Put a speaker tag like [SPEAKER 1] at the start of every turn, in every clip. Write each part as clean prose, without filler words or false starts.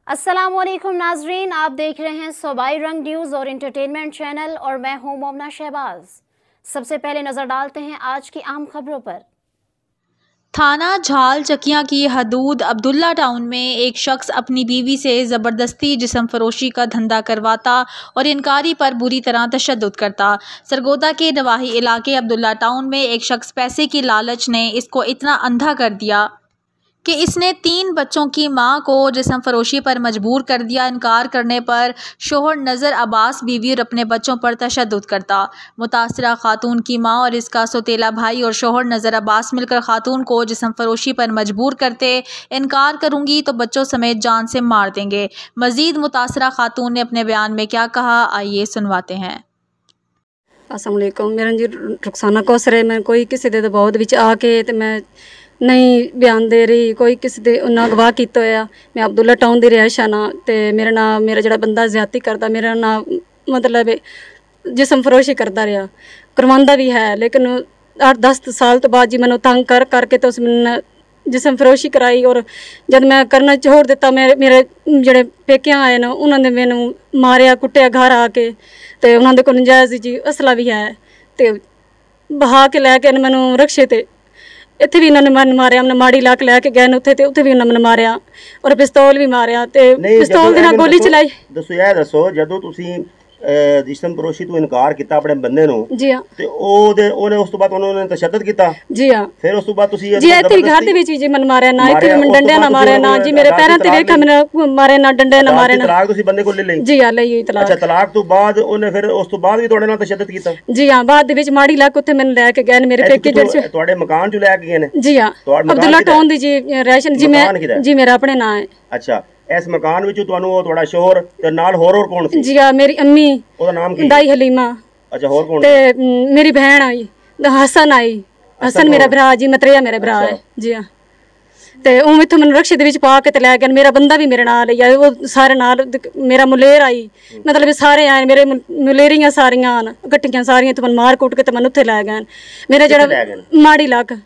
[SPEAKER 1] अस्सलामुअलैकुम नाजरीन, आप देख रहे हैं सूबाई रंग न्यूज़ और इंटरटेनमेंट चैनल और मैं हूं मोमना शहबाज। सबसे पहले नज़र डालते हैं आज की अहम खबरों पर।
[SPEAKER 2] थाना झाल चकिया की हदूद अब्दुल्ला टाउन में एक शख्स अपनी बीवी से ज़बरदस्ती जिस्म फरोशी का धंधा करवाता और इनकारी पर बुरी तरह तशद्दुद करता। सरगोदा के नवाही इलाके अब्दुल्ला टाउन में एक शख्स पैसे की लालच ने इसको इतना अंधा कर दिया कि इसने 3 बच्चों की मां को जिस्म फरोशी पर मजबूर कर दिया। इनकार करने पर शोहर नज़र अब्बास बीवी और अपने बच्चों पर तशद्दुद करता। मुतासरा खातून की मां और इसका सौतेला भाई और शोहर नज़र अब्बास मिलकर खातून को जिस्म फरोशी पर मजबूर करते, इनकार करूंगी तो बच्चों समेत जान से मार देंगे। मजीद मुतासरा खातून ने अपने बयान में क्या कहा, आइए सुनवाते हैं।
[SPEAKER 3] अस्सलाम वालेकुम, मेरा जी रुखसाना कौसर है। मैं कोई किसी दे दबाव विच आके ते मैं नहीं बयान दे रही, कोई किसी दे ना गवाह किया होया। मैं अब्दुल्ला टाउन की रिहायशा ना ते मेरा जड़ा बंदा ज्यादती करता, मेरा ना मतलब जिस्म फरोशी करता रहा, करवांदा भी है, लेकिन 8-10 साल तो बाद जी मैंने तंग कर करके तो उसने जिस्म फरोशी कराई। और जब मैं करना छोड़ दिता, मेरे जड़े पेकियां आए ना उन्होंने मैनू मारिया कुटिया घर आके, तो उन्होंने को नजायज़ जी असला भी है, तो बहा के लैके मैनू रक्शे ते इत्थे भी इन्होंने मन मारिया। हमने माड़ी लाक लैके गए उत्थे भी उन्होंने मारिया और पिस्तौल भी मारिया, ते पिस्तौल दे नाल गोली चलाई।
[SPEAKER 4] दसो जदों तुसीं जिस्म फरोशी तो इनकार किया अपने बंदे नूं,
[SPEAKER 3] जी हां,
[SPEAKER 4] ते ओने उस तो बाद उन्होंने तशद्दुद किया।
[SPEAKER 3] जी हां,
[SPEAKER 4] फिर उस तो बाद तुसीं
[SPEAKER 3] जी इत्थे घर दे विच जी मन मारिया ना, इत्थे मैं डंडे ना मारिया ना जी, मेरे पैरां ते वेख मैंने मारे ना, डंडे ना मारे ना।
[SPEAKER 4] तलाक तुसीं बंदे को ले लई? जी
[SPEAKER 3] हां, लई तलाक।
[SPEAKER 4] अच्छा, तलाक तो बाद ओने फिर उस तो बाद भी तुहाडे नाल तशद्दुद किया?
[SPEAKER 3] जी हां, बाद दे विच माड़ी लाक उत्थे मैनूं लैके गए मेरे पेके जड़
[SPEAKER 4] तुहाडे मकान चों लैके गए ने? जी
[SPEAKER 3] हां, अब्दुल्ला टाउन दी जी रेशन जी, मैं जी मेरा अपने नाम है।
[SPEAKER 4] अच्छा, इस मकान विच तुहानू तुहाडा शोहर ते नाल होर कौन सी?
[SPEAKER 3] जी हां, मेरी अम्मी, ओदा
[SPEAKER 4] नाम की?
[SPEAKER 3] दाई हलीमा। अच्छा, होर कौन? ते मेरी बहन आई, हसन आई, हसन मेरा भरा जी, मतरिया मेरा भरा है। जी हां, ते उम इत्थों मैनूं रक्शे दे विच पा के ते लै गए। मेरा बंदा भी मेरे नाल आई, वो सारे नाल, मेरा मुलेर आई, मतलब सारे आए, मेरे मुलेरियां सारियां आन, गट्टियां सारियां ते मैनूं मार कुट के ते मैनूं उत्थे लै गए। मेरा जेह्ड़ा माड़ी लाक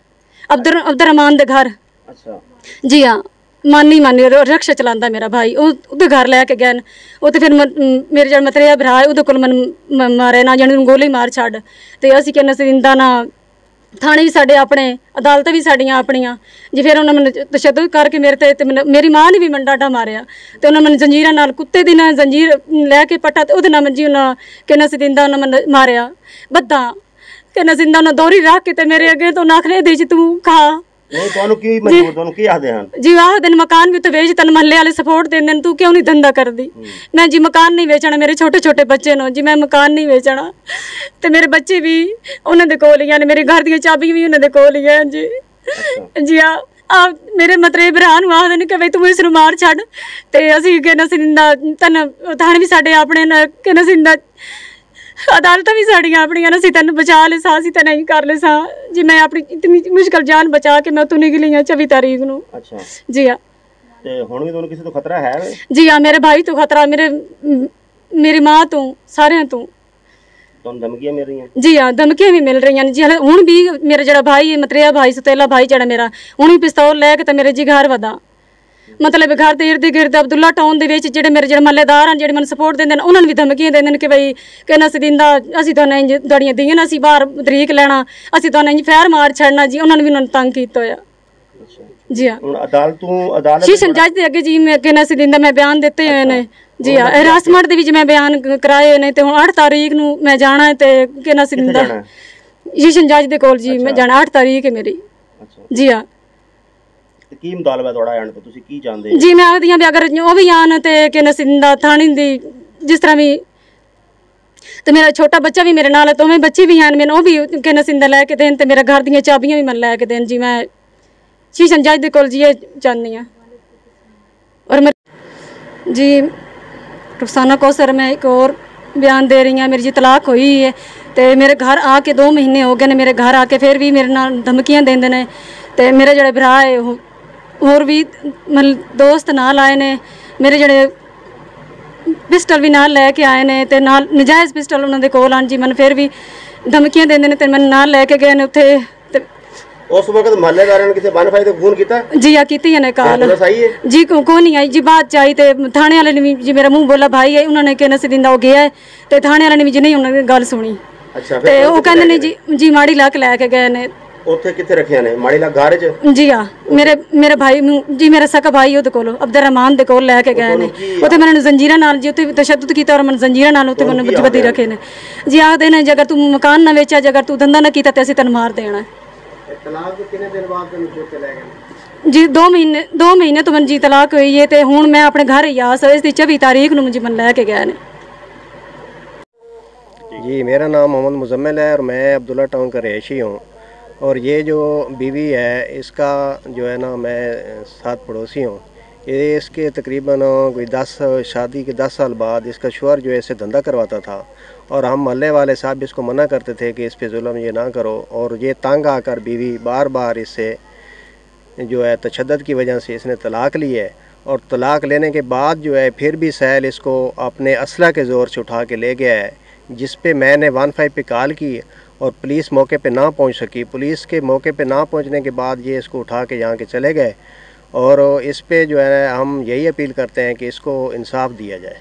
[SPEAKER 3] अब्दुर्रहमान दे घर। अच्छा, जी हां, मानी रक्शा चलांदा मेरा भाई, उहदे घर लैके गए। वो तो फिर मेरे जो मतरिया भरा है उहदे कोल मैनूं मारे ना, जानी गोली मार छड्ड, ते असीं कहना सरिंदा ना, थाने भी साडे अपने, अदालतां भी साडियां अपनियां जी। फिर उन्होंने मैनूं तशद्दुद करके मेरे ते मेरी मां ने भी मैनूं डांटा मारिया, ते उन्होंने मैनूं जंजीरां नाल, कुत्ते दी ना जंजीर लैके पट्टा, ते उहदे नाल जी उन्होंने कहना सरिंदा उन्होंने मैनूं मारिया बद्दा, कहना सरिंदा उन्होंने दौरी रख के ते मेरे अगे तो नाखने दे तू खा। नहीं तुहानू की मजबूर, तुहानू की आखदे हन जी? आखदे मकान भी तो वेच, तन महल्ले वाले सपोर्ट देंदे तू क्यों नहीं धंधा करदी? मैं जी मकान नहीं बेचना, मेरे छोटे छोटे बच्चे नो जी, मैं मकान नहीं बेचना, ते मेरे बच्चे भी उन्हां दे कोल ही, मेरे घर दी चाबी भी उन्हां दे कोल ही है जी। जी हां, मेरे मतरे भरा नूं आखदे ने कि बई तू इस नूं मार छड्ड, ते असीं कहना सरिंदा तन थाने भी साडे अपने कहना सरिंदा, अदालतां भी साड़ियां अपनियां, असीं तैनूं बचा ले सा, असीं ते नहीं कर ले सा जी। मैं अपनी इतनी मुश्किल जान बचा के मैं उत्थों निकली हां 24 तारीख नूं। अच्छा, जी हां, ते हुण भी तुहानूं किसी तो खतरा है? जी हां, मेरे भाई तो खतरा, मेरी मां तो, सारियां तो तुहानूं धमकियां मिल रही हैं? जी हां, धमकियां भी मिल रही हैं जी। हुण भी मेरा जेह्ड़ा भाई है, मतरिया भाई, सतेला भाई जेह्ड़ा मेरा, हुण भी पिस्तौल लैके ते मेरे जी घर वधा, मतलब घर के इर्द गिर्द अब्दुल्ला टाउन दे जेह्ड़े मेरे जेह्ड़े महल्लेदार हैं, जेह्ड़े मैनूं सपोर्ट देंदे ने, उन्होंने भी धमकियां देंदे कि बई कहना सरिंदा असीं तुहानूं इंज तुहाड़ियां दियां, असीं बाहर तरीक लैना, असीं तुहानूं इंज फैर मार छड्डना जी। उन्होंने भी उन्होंने तंग कीता होया। जी हां, अदालत शीशन जज दे अगे जी मैं कहना सरिंदा मैं बयान दित्ते हुए ने। जी हां, हिरासत दे विच मैं बयान कराए ने, ते हुण 8 तारीख नूं मैं जाना है, ते कहना सरिंदा शीशन जज दे कोल जी मैं जाना, 8 तारीख है मेरी। जी हां, की मुतालबा थोड़ा आने तो तुसी की चाहंदे जी? मैं आखदी हां भी अगर ओ भी आन ते कहना सरिंदा थाने दी जिस तरह भी, ते मेरा छोटा बच्चा भी मेरे नाल है, तो मैं बच्चे भी हैं, मैनूं ओ भी कहना सरिंदा लैके देन, ते मेरा घर दियां चाबियां भी मैनूं लैके देन जी। मैं शीशन जज दे कोल जी ये चाहनी हां। और मैं जी रुखसाना कौसर, मैं एक और बयान दे रही हां। मेरी जी तलाक हुई है, ते मेरे घर आके 2 महीने हो गए ने, मेरे घर आके फिर भी मेरे नाल धमकियां देंदे ने, ते मेरे जेह्ड़े भरा है होर भी मतलब दोस्त नाल आए ने, मेरे जेह्ड़े पिस्टल भी नाल लैके आए ने, ते नाल नजायज़ पिस्टल उन्हां दे कोल आन जी। मैनूं फिर भी धमकियां देंदे ने, ते मैनूं नाल लैके गए ने उत्थे, ते
[SPEAKER 4] उस वक्त महल्लेदार ने किसी 155 ਤੇ ਫੋਨ ਕੀਤਾ?
[SPEAKER 3] जी हाँ की ने काल
[SPEAKER 4] पुलिस आई है?
[SPEAKER 3] जी को नहीं आई जी। बात चाहिए तो थाने वाले ने भी जी मेरा मुंह बोला भाई है उन्होंने कहना से दिंदा हो गया है तो थाने वाले ने भी जी नहीं उन्होंने गल सुनी।
[SPEAKER 4] अच्छा
[SPEAKER 3] ਤੇ ਉਹ ਕਹਿੰਦੇ ਨੇ ਜੀ ਮਾੜੀ ਲੱਕ ਲੈ ਕੇ ਗਏ ਨੇ।
[SPEAKER 4] ਉੱਥੇ ਕਿੱਥੇ ਰੱਖਿਆ ਨੇ? ਮਾੜੀ ਲੱਕ ਘਰ 'ਚ?
[SPEAKER 3] ਜੀ ਹਾਂ ਮੇਰੇ ਭਾਈ ਨੂੰ ਜੀ ਮੇਰਾ ਸਕਾ ਭਾਈ ਉਹਦੇ ਕੋਲ ਅਬਦੁਰ ਰਹਿਮਾਨ ਦੇ ਕੋਲ ਲੈ ਕੇ ਗਏ ਨੇ। ਉੱਥੇ ਮੈਨੂੰ ਜ਼ੰਜੀਰਾਂ ਨਾਲ ਜੀ ਉੱਥੇ ਤਸ਼ੱਦਦ ਕੀਤਾ ਔਰ ਮੈਨੂੰ ਜ਼ੰਜੀਰਾਂ ਨਾਲ ਉੱਥੇ ਮੈਨੂੰ ਜਬਰਦਸਤੀ ਰੱਖੇ ਨੇ ਜੀ। ਆਖਦੇ ਨੇ ਜੇ ਅਗਰ ਤੂੰ ਮਕਾਨ ਨਾ ਵੇਚਿਆ ਜੇ ਅਗਰ ਤੂੰ ਧੰਦਾ ਨਾ ਕੀਤਾ ਤੇ ਅਸੀਂ ਤੈਨੂੰ ਮਾਰ ਦੇਣਾ।
[SPEAKER 4] ਤਲਾਕ ਦੇ ਕਿੰਨੇ ਦਿਨ ਬਾਅਦ ਤੈਨੂੰ ਛੁੱਟ ਕੇ ਲੈ ਗਏ?
[SPEAKER 3] ਜੀ 2 ਮਹੀਨੇ ਤੋਂ ਮੈਨੂੰ ਜੀ ਤਲਾਕ ਹੋਈ ਹੈ ਤੇ ਹੁਣ ਮੈਂ ਆਪਣੇ ਘਰ ਹੀ ਆ ਸੋ ਇਸ ਦੀ 24 ਤਾਰੀਖ ਨੂੰ ਮੈਨੂੰ ਲੈ ਕੇ ਗਏ ਨੇ।
[SPEAKER 5] जी मेरा नाम मोहम्मद मुजम्मिल है और मैं अब्दुल्ला टाउन का रहायशी हूँ। और ये जो बीवी है इसका जो है ना मैं 7 पड़ोसी हूँ। ये इसके तकरीबन कोई 10 शादी के 10 साल बाद इसका शौहर जो है इसे धंधा करवाता था और हम मोहल्ले वाले साहब इसको मना करते थे कि इस पे जुल्म ये ना करो। और ये तंग आकर बीवी बार बार इससे जो है तशद्दुद की वजह से इसने तलाक ली है। और तलाक लेने के बाद जो है फिर भी सहल इसको अपने असला के ज़ोर से उठा के ले गया है, जिस पे मैंने 15 पे कॉल की और पुलिस मौके पे ना पहुंच सकी। पुलिस के मौके पे ना पहुंचने के बाद ये इसको उठा के यहाँ के चले गए। और इस पे जो है हम यही अपील करते हैं कि इसको इंसाफ दिया जाए।